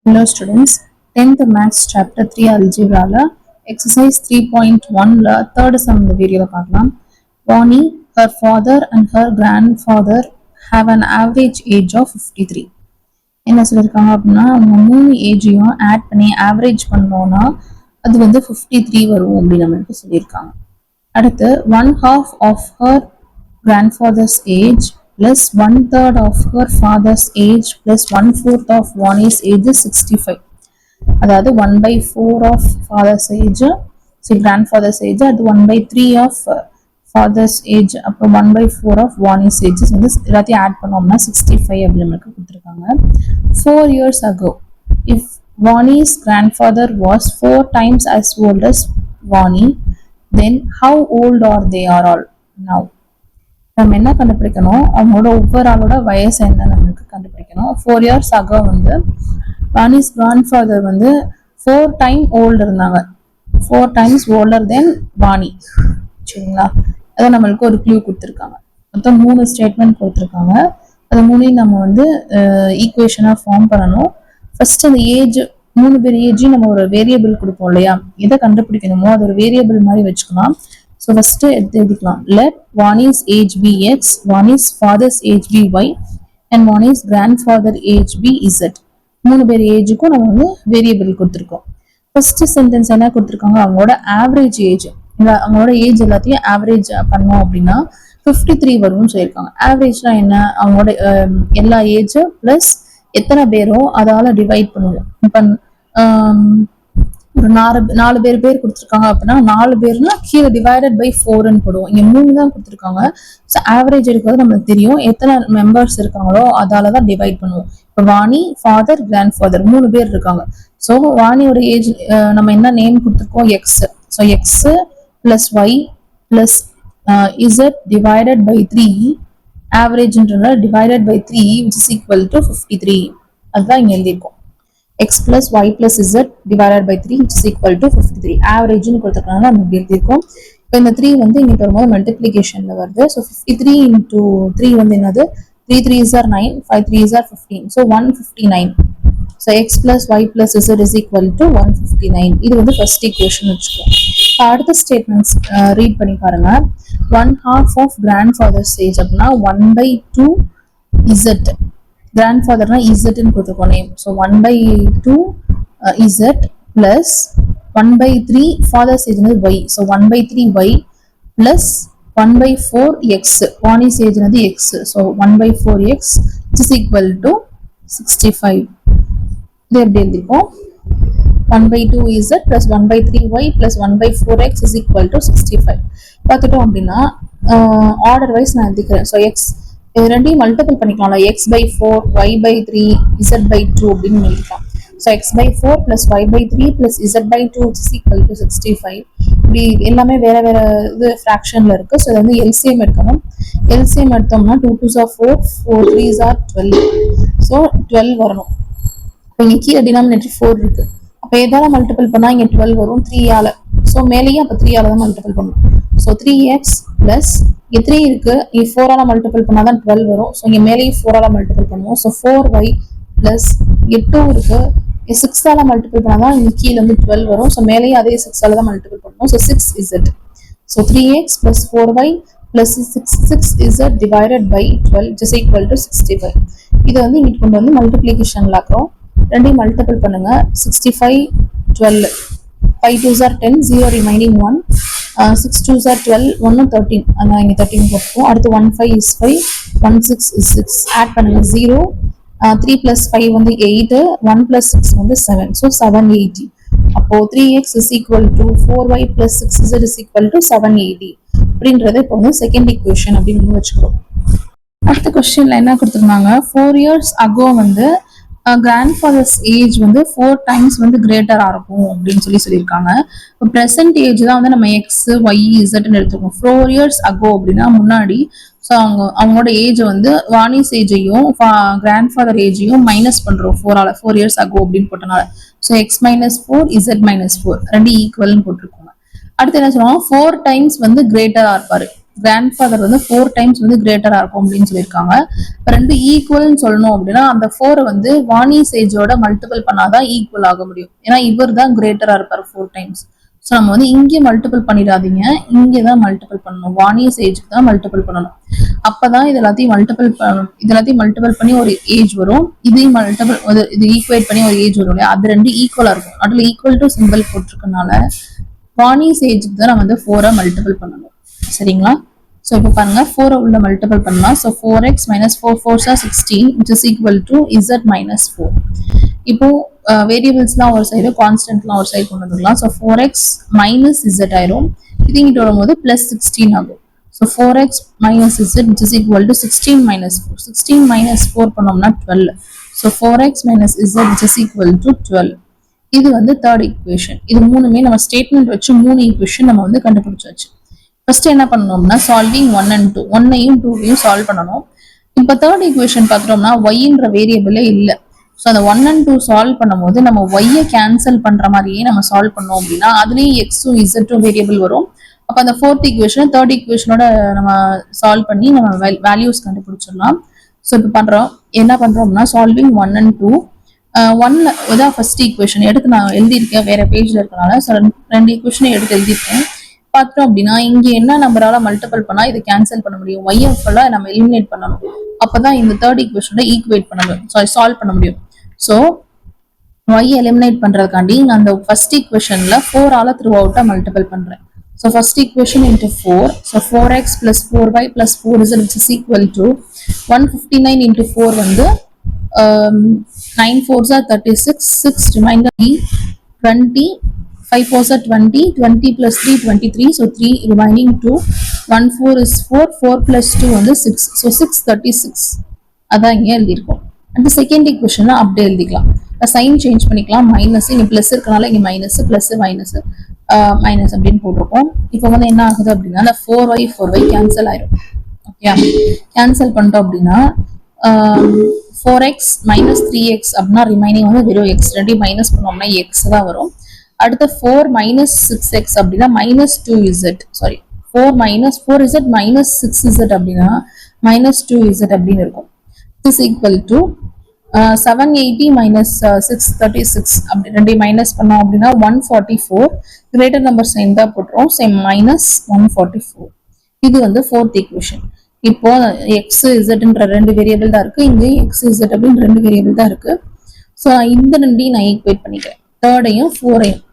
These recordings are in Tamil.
Hello students, 10th Maths Chapter 3 Algebra Exercise 3.1 third sum இந்த வீடியோல பார்க்கலாம். Bonnie, her father and her grandfather have an average age of 53. என்ன சொல்லியிருக்காங்க அப்படின்னா அவங்க 3 ஏஜையும் ஆட் பண்ணி ஆவரேஜ் பண்ணோம்னா அது வந்து 53 வரும் அப்படின்னு நம்மளுக்கு சொல்லியிருக்காங்க. அடுத்து 1/2 of her grandfather's age plus 1/3 of her father's age plus 1/4 of Bonnie's age is 65. அதாவது 1/4 of father's age, grandfather's age, அது 1/3 of father's age, அப்புறம் 1/4 of Bonnie's age வந்து எல்லாத்தையும் ஆட் பண்ணோம்னா 65 அப்படின்னு நமக்கு கொடுத்துருக்காங்க. 4 years ago, if Bonnie's grandfather was 4 times as old as Bonnie, then how old are they are all now? நம்ம என்ன கண்டுபிடிக்கணும், அவங்களோட ஒவ்வொரு ஆளோட வயசு என்ன நம்மளுக்கு கண்டுபிடிக்கணும். 4 years ago வந்து வானிஸ் கிராண்ட்ஃபாதர் வந்து 4 times ஓல்டு இருந்தாங்க, 4 times older than வாணி. சரிங்களா, அதான் நம்மளுக்கு ஒரு க்ளூ கொடுத்துருக்காங்க. மொத்தம் 3 ஸ்டேட்மெண்ட் கொடுத்துருக்காங்க. அது 3 நம்ம வந்து ஈக்குவேஷனாக ஃபார்ம் பண்ணணும். ஃபர்ஸ்ட் அந்த ஏஜ் 3 பேர் ஏஜையும் நம்ம ஒரு வேரியபிள் கொடுப்போம் இல்லையா, எதை கண்டுபிடிக்கணுமோ அது ஒரு வேரியபிள் மாதிரி வச்சுக்கலாம். So first எழுதிக்கலாம், let Vani's age be x, Vani's father's age be y, and Vani's grandfather age be z. 3 பேர் ஏஜுக்கும் நம்ம வந்து வேரியபிள் கொடுத்துருக்கோம். ஃபர்ஸ்ட் சென்டென்ஸ் என்ன கொடுத்துருக்காங்க, அவங்களோட ஆவரேஜ் ஏஜ், அவங்களோட ஏஜ் எல்லாத்தையும் ஆவரேஜ் பண்ணோம் அப்படின்னா 53 வரும்னு சொல்லியிருக்காங்க. ஆவரேஜ்னா என்ன, அவங்களோட எல்லா ஏஜ் பிளஸ் எத்தனை பேரோ அதால டிவைட் பண்ணுவோம். இப்போ ஒரு 4 பேர் கொடுத்துருக்காங்க அப்படின்னா 4 பேர்னா கீழே டிவைடட் பை 4ன்னு போடுவோம். இங்க 3 தான் கொடுத்துருக்காங்க. ஸோ ஆவரேஜ் இருக்கிறது நமக்கு தெரியும், எத்தனை மெம்பர்ஸ் இருக்காங்களோ அதால தான் டிவைட் பண்ணுவோம். இப்போ வாணி, ஃபாதர், கிராண்ட்ஃபாதர் 3 பேர் இருக்காங்க. ஸோ வாணியோட ஏஜ் நம்ம என்ன நேம் கொடுத்துருக்கோம், X. So X plus Y plus Z divided by 3, ஆவரேஜ்ன்றதுனால divided by 3 which is equal to 53. அதுதான் இங்க எழுதியிருக்கோம். x plus y plus z divided by 3 which is equal to 53. Average னு கொடுத்துருக்கனால நம்ம இப்படி எழுதியிருக்கோம். இப்போ இந்த 3 வந்து இங்கே வரும்போது மல்டிப்ளிகேஷன்ல வருது. ஸோ 53 into 3 வந்து என்னது, 3 3s are 9, 5 3s are 15. So 159. So x plus y plus z is equal to 159. இது வந்து ஃபர்ஸ்ட் ஈக்குவேஷன் வச்சுக்கோம். இப்போ அடுத்த ஸ்டேட்மெண்ட்ஸ் ரீட் பண்ணி பாருங்க. 1/2 of grandfather's age அப்படின்னா 1/2 z. grandfather z கொடுத்துருக்கோம் name. So 1/2 z plus 1/3 father's age y. So 1/3 y plus 1/4 x. Bonnie's age x. So 1/4 x which is equal to 65. இது எப்படி எழுதிருக்கோம், 1/2 z plus 1/3 y plus 1/4 x is equal to 65. பார்த்துட்டோம் அப்படின்னா ஆர்டர் வைஸ் நான் எழுதிக்கிறேன். ஸோ எக்ஸ் ரெண்டையும் மல்டிபிள் பண்ணிக்கலாம். x/4 y/3 z/2 அப்படின்னு எழுதிக்கலாம். So x/4 plus y/3 plus z/2 is equal to 65. இப்படி எல்லாமே வேற வேற இது ஃப்ராக்ஷன்ல இருக்கு. ஸோ இதை வந்து எல்சிஎம் எடுக்கணும். எல்சிஎம் எடுத்தோம்னா 2 2s are 4, 4 3s are 12. So 12 வரணும். இப்போ இங்கே கீழே டினாமினேட்டர் 4 இருக்கு. அப்போ எதால மல்டிபிள் பண்ணா இங்கே 12 வரும், 3ஆல. ஸோ மேலேயும் அப்போ 3ஆல தான் மல்டிபிள் பண்ணணும். ஸோ 3x பிளஸ் இங்கே 3 இருக்கு, இங்கே 4ஆல மல்டிபிள் பண்ணாதான் 12 வரும். ஸோ இங்கே மேலேயும் 4ஆல மல்டிபிள் பண்ணுவோம். ஸோ 4y பிளஸ் இங்கே 2 இருக்கு, 6ஆல மல்டிபிள் பண்ணாதான் இங்கே கீழே வந்து 12 வரும். ஸோ மேலேயும் அதே 6ஆல தான் மல்டிபிள் பண்ணுவோம். So 6z. So 3x plus 4y plus 6z divided by 12 which is equal to 65. இதை வந்து இங்கிட்டு கொண்டு வந்து மல்டிப்ளிகேஷன்ல ஆக்குறோம். ரெண்டையும் மல்டிபிள் பண்ணுங்க. 65 12, 5 2s are 10, 0 remaining 1, 6 2s are 12, 1 13. அதான் இங்கே 13 போட்டுப்போம். அடுத்து 1 5 is 5, 1 6 is 6. ஆட் பண்ணுங்க 0, 3 plus 5 வந்து 8, 1 plus 6 வந்து 7. ஸோ 780. அப்போ 3x is equal to 4y plus 6z is equal to 780 அப்படின்றத இப்போ வந்து செகண்ட் ஈக்குவேஷன் அப்படின்னு வச்சுக்கிறோம். அடுத்த கொஸ்டின்ல என்ன கொடுத்துருந்தாங்க, 4 years ago வந்து கிராண்ட்ஃபாதர்ஸ் ஏஜ் வந்து 4 times வந்து கிரேட்டரா இருக்கும் அப்படின்னு சொல்லியிருக்காங்க. இப்போ ப்ரெசென்ட் ஏஜ் தான் வந்து நம்ம எக்ஸ் ஒய் இசட்னு எடுத்துக்கோம். 4 years ago அப்படின்னா முன்னாடி. ஸோ அவங்களோட ஏஜ் வந்து வானிஸ் ஏஜையும் கிராண்ட்ஃபாதர் ஏஜையும் மைனஸ் பண்றோம் 4 years ago அப்படின்னு போட்டனால. ஸோ எக்ஸ் -4 இசட் -4 ரெண்டு ஈக்குவல்னு போட்டிருக்கோங்க. அடுத்து என்ன சொல்லுவாங்க, 4 times வந்து கிரேட்டரா இருப்பாரு. கிராண்ட் ஃபாதர் வந்து 4 டைம்ஸ் வந்து கிரேட்டரா இருக்கும் அப்படின்னு சொல்லியிருக்காங்க. ரெண்டு ஈக்குவல்னு சொல்லணும் அப்படின்னா அந்த 4 வந்து வாணி சேஜோட மல்டிபிள் பண்ணாதான் ஈக்குவல் ஆக முடியும். ஏன்னா இவர் தான் கிரேட்டரா இருப்பார் 4 டைம்ஸ். ஸோ நம்ம வந்து இங்கே மல்டிபிள் பண்ணிடாதீங்க, இங்கே தான் மல்டிபிள் பண்ணணும். வாணி சேஜுக்கு தான் மல்டிபிள் பண்ணணும். அப்பதான் இது எல்லாத்தையும் மல்டிபிள் பண்ணி ஒரு ஏஜ் வரும். இதையும் இது ஈக்குவேட் பண்ணி ஒரு ஏஜ் வரும் இல்லையா, அது ரெண்டு ஈக்குவலா இருக்கும். அதில் ஈக்குவல் டு சிம்பிள் போட்டிருக்கனால வாணி சேஜுக்கு தான் நம்ம வந்து 4 மல்டிபிள் பண்ணணும். சரிங்களா? ஸோ இப்போ பாருங்க 4 உள்ள மல்டிபிள் பண்ணலாம். So 4x minus 4 4s are 16 which is equal to z minus 4. இப்போ வேரியபிள்ஸ்லாம் ஒரு சைடு, கான்ஸ்டன்ட்லாம் ஒரு சைடு கொண்டு வந்துடலாம். ஸோ 4x minus z ஆயிரும். இது இங்கிட்ட வரும்போது plus 16 ஆகும். So 4x minus z which is equal to 16 minus 4. 16 minus 4 பண்ணோம்னா 12. So 4x minus z which is equal to 12. இது வந்து தேர்ட் ஈக்குவேஷன். இது மூணுமே நம்ம ஸ்டேட்மெண்ட் வச்சு 3 ஈக்குவேஷன் நம்ம வந்து கண்டுபிடிச்சாச்சு. ஃபர்ஸ்ட் என்ன பண்ணணும்னா சால்விங் 1 and 2, 1ஐயும் 2ஐயும் சால்வ் பண்ணணும். இப்போ தேர்ட் ஈக்குவேஷன் பார்த்தோம்னா ஒய்ன்ற வேரியபிளே இல்லை. ஸோ அந்த 1 and 2 சால்வ் பண்ணும்போது நம்ம ஒய்யை கேன்சல் பண்ற மாதிரியே நம்ம சால்வ் பண்ணோம் அப்படின்னா அதுலேயும் எக்ஸும் இசட்டும் வேரியபிள் வரும். அப்போ அந்த ஃபோர்த் ஈக்குவேஷன் தேர்ட் ஈக்குவேஷனோட நம்ம சால்வ் பண்ணி நம்ம வேல்யூஸ் கண்டுபிடிச்சிடலாம். ஸோ இப்போ என்ன பண்றோம்னா சால்விங் 1 and 2. 1 இதான் ஃபர்ஸ்ட் ஈக்குவேஷன் எடுத்து நான் எழுதியிருக்கேன், வேற பேஜ்ல இருக்கனால ரெண்டு ஈக்குவேஷனை எடுத்து எழுதியிருக்கேன். பார்த்தோம் அப்படின்னா இங்க என்ன நம்பரால மல்டிபிள் பண்ணா இதை கேன்சல் பண்ண முடியும், ஒய்எஃப்ல நம்ம எலிமினேட் பண்ணணும். அப்பதான் இந்த தேர்ட் ஈக்குவேஷனை ஈக்குவேட் பண்ண முடியும், சால்வ் பண்ண முடியும். ஸோ ஒய் எலிமினேட் பண்றதுக்காண்டி நான் அந்த ஃபர்ஸ்ட் ஈக்குவேஷன்ல 4 ஆல த்ரூ அவுட்டா மல்டிபிள் பண்றேன். So first equation into 4. So 4x plus 4y plus 4z which is equal to 159 into 4 வந்து 9 4s are 36, 6 remainder 20, 5 4s are 20, 20 plus 3 23, so 3 remaining 2, 1 4 is 4, 4 plus 2 வந்து 6, so 636. அதான் இங்கே எழுதியிருக்கோம். அந்த செகண்ட் ஈக்குவேஷனை அப்படியே எழுதிக்கலாம். சைன் சேஞ்ச் பண்ணிக்கலாம். மைனஸ் இங்கே பிளஸ் இருக்கனால இங்கே மைனஸ் பிளஸ் மைனஸ் மைனஸ் அப்படின்னு போட்டிருக்கோம். இப்போ வந்து என்ன ஆகுது அப்படின்னா அந்த 4y கேன்சல் ஆயிரும். ஓகே, கேன்சல் பண்ணிட்டோம் அப்படின்னா 4x minus 3x அப்படின்னா ரிமைனிங் வந்து வெறும் x, ரெண்டையும் மைனஸ் பண்ணோம்னா x தான் வரும். அடுத்த 4 minus 6x அப்படின்னா minus 2z, sorry 4z minus 6z அப்படின்னா minus 2z அப்படின்னு இருக்கும். This is equal to 780 minus 636 அப்படி ரெண்டையும் மைனஸ் பண்ணோம் அப்படின்னா 144. கிரேட்டர் நம்பர் சைன் தான் போட்டுரும், சேம் minus 144. இது வந்து ஃபோர்த் ஈக்குவேஷன். இப்போ எக்ஸ் இசட்ன்ற ரெண்டு வேரியபிள் தான் இருக்கு, இங்கே எக்ஸ் இசட் அப்படின்னு ரெண்டு வேரியபிள் தான் இருக்கு. ஸோ இந்த ரெண்டையும் நான் ஈக்குவேட் பண்ணிக்கிறேன், தேர்டையும் 4ஐயும்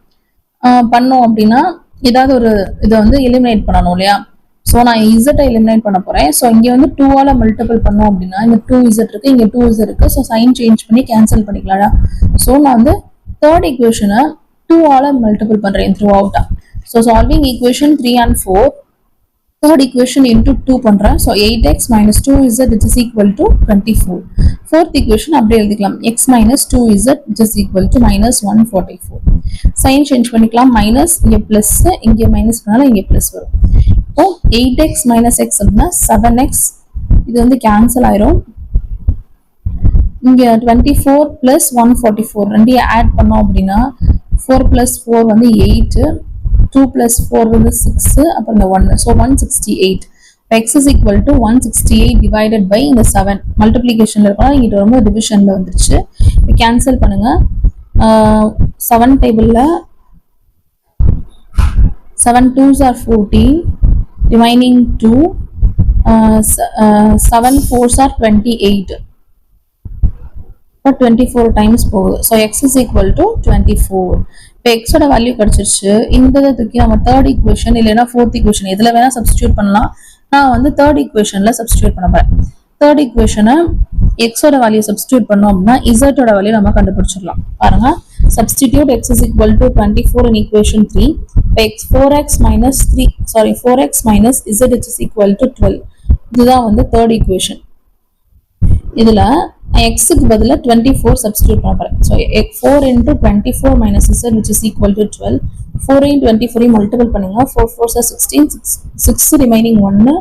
பண்ணோம் அப்படின்னா ஏதாவது ஒரு இதை வந்து எலிமினேட் பண்ணணும் இல்லையா. ஸோ நான் இசட்டை எலிமினேட் பண்ண போறேன். ஸோ இங்கே வந்து 2ஆல மல்டிபிள் பண்ணோம் அப்படின்னா இங்கே 2z இருக்கு, இங்கே 2z இருக்கு. ஸோ சைன் சேஞ்ச் பண்ணி கேன்சல் பண்ணிக்கலாம். ஸோ நான் வந்து தேர்ட் ஈக்குவேஷனை 2ஆல மல்டிபிள் பண்றேன் த்ரூ அவுட்டா. So solving equation 3 and 4, third equation into 2 பண்றேன். So 8x minus 2z which is equal to 24. Fourth equation அப்படியே எழுதிக்கலாம், x minus 2z which is equal to minus 144. Sign change பண்ணிக்கலாம், minus இங்க plus, இங்க minus பண்ணால இங்க plus வரும். இப்போ 8x minus x அப்படின்னா 7x, இது வந்து cancel ஆயிரும். இங்க 24 plus 144 ரெண்டையும் ஆட் பண்ணோம் அப்படின்னா 4 plus 4 வந்து 8, 2 plus 4 வந்து 6, அப்புறம் இந்த 1, so 168. x is equal to 168 divided by இந்த 7 மல்டிப்ளிகேஷன்ல இருக்கா, இங்கிட்ட வரும்போது டிவிஷன்ல வந்துருச்சு. கேன்சல் பண்ணுங்க. 7 டேபிள்ல 7 2s are 14, remaining 2, 7 4s are 28. 24 times போகுது. So x is equal to 24. இப்போ எக்ஸோட வேல்யூ கிடைச்சிருச்சு. இந்த இதுக்கு நம்ம தேர்ட் ஈக்குவேஷன் இல்லைன்னா ஃபோர்த் ஈக்குவேஷன் எதுல வேணா சப்ஸ்டியூட் பண்ணலாம். நான் வந்து தேர்ட் ஈக்குவேஷன்ல சப்ஸ்டியூட் பண்ண போறேன். தேர்ட் ஈக்குவேஷனை எக்ஸோட வேல்யூ சப்ஸ்டியூட் பண்ணோம் அப்படின்னா இசட்டோட வேல்யூ நம்ம கண்டுபிடிச்சிடலாம். பாருங்க, substitute x is equal to 24 in equation 3. இப்போ 4x minus z which is equal to 12. இதுதான் வந்து தேர்ட் ஈக்குவேஷன். இதுல எக்ஸுக்கு பதிலா 24 சப்ஸ்டிடியூட் பண்ண போறேன். So 4 into 24 minus z which is equal to 12. 4 into 24 multiple பண்ணுங்க. 4 4s are 16, 6 remaining 1,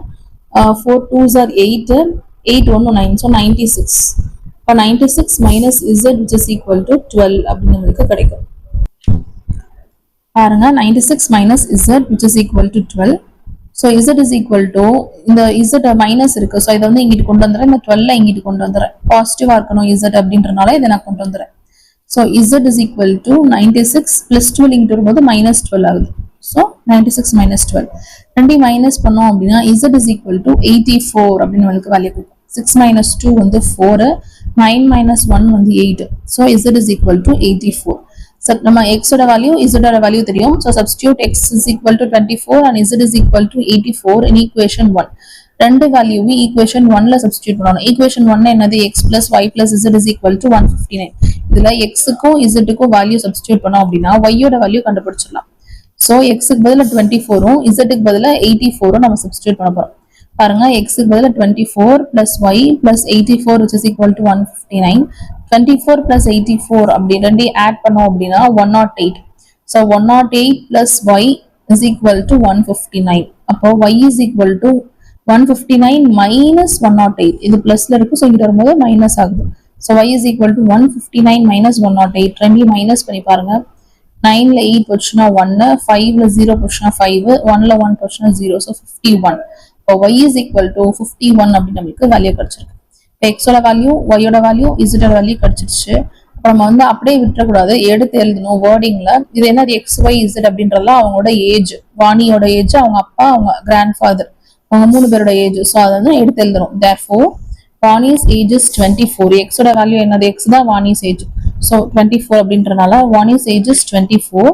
4 2s are 8, 8 1 9, so 96. இப்போ 96 minus z which is equal to 12 அப்படின்னு நம்மளுக்கு கிடைக்கும். பாருங்க, 96 minus z which is equal to 12. So Z is equal to இந்த இசட் மைனஸ் இருக்கு. ஸோ இதை வந்து இங்கிட்டு கொண்டு வந்துடுறேன், இந்த 12 இங்கிட்டு கொண்டு வந்துடுறேன். பாசிட்டிவா இருக்கணும் இசட் அப்படின்றனால இதை நான் கொண்டு வந்துடுறேன். So Z is equal to 96 plus 12 இங்கிட்டு வரும்போது மைனஸ் 12 ஆகுது. ஸோ 96 மைனஸ் 12 ரெண்டையும் மைனஸ் பண்ணோம் அப்படின்னா இசட் இஸ் ஈக்குவல் டு 84 அப்படின்னு நம்மளுக்கு வேல்யூ கொடுக்கும். 6 மைனஸ் 2 வந்து 4, 9 மைனஸ் 1 வந்து 8. So Z is equal to 84. நம்ம x ஓட வேல்யூ z ஓட வேல்யூ தெரியும். So substitute x is equal to 24 and z is equal to 84 in equation 1. ரெண்டு வேல்யூவை ஈக்குவேஷன் 1ல சப்ஸ்டியூட் பண்ணணும். ஈக்குவேஷன் 1 என்னது x plus y plus z is equal to 159. இதுல x-க்கும் z-க்கும் வேல்யூ சப்ஸ்டியூட் பண்ணோம் அப்படின்னா y ஓட வேல்யூ கண்டுபிடிச்சிடலாம். ஸோ x-க்கு பதிலா 24ம் z-க்கு பதிலா 84ம் நம்ம சப்ஸ்டியூட் பண்ண போறோம். பாருங்க, x-க்கு பதிலா 24 plus y plus 84 which is equal to 159. 24 plus 84 அப்படி ரெண்டையும் ஆட் பண்ணோம் அப்படின்னா 108. So 108 plus y is equal to 159. அப்போ y is equal to 159 minus 108. இது பிளஸ்ல இருக்கு, ஸோ இங்க வரும்போது மைனஸ் ஆகுது. So y is equal to 159 minus 108. ரெண்டையும் மைனஸ் பண்ணி பாருங்க. 9ல 8 போச்சுன்னா 1, 5ல 0 போச்சுன்னா 5, 1ல 1 போச்சுன்னா 0. ஸோ 51. இப்போ y is equal to 51 அப்படின்னு நம்மளுக்கு வேல்யூ கிடைச்சிருக்கு. எக்ஸோட வேல்யூ, ஒய்யோட வேல்யூ, இசட்டோட வேல்யூ கிடைச்சிருச்சு. அப்புறம் நம்ம வந்து அப்படியே விட்டுறக்கூடாது, எடுத்து எழுதணும் வேர்டிங்ல. இது என்னது எக்ஸ் ஒய் இசட் அப்படின்றதுலாம் அவங்களோட ஏஜ், வாணியோட ஏஜ், அவங்க அப்பா, அவங்க கிராண்ட் ஃபாதர், அவங்க 3 பேரோட ஏஜ். ஸோ அதை வந்து எடுத்து எழுதணும். therefore Vani's age is 24. எக்ஸோட வேல்யூ என்னது, எக்ஸ் தான் வாணிஸ் ஏஜ். ஸோ 24 அப்படின்றனால Vani's age is 24.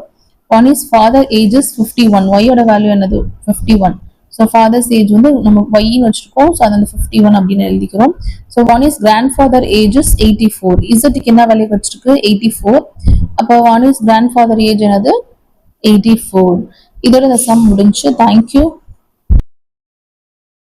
Vani's father age is 51. ஒய்யோட வேல்யூ என்னது 51. ஸோ ஃபாதர்ஸ் ஏஜ் வந்து நம்ம ஒய்ன்னு வச்சிருக்கோம். ஸோ அது அந்த 51 அப்படின்னு எழுதிக்கிறோம். So Vani's grandfather age is 84. இசட்டுக்கு என்ன வேல்யூ வச்சிருக்கு 84. அப்போ வாணிஸ் கிராண்ட் ஃபாதர் ஏஜ் என்னது 84. இதோட இந்த சம் முடிஞ்சு. தேங்க்யூ.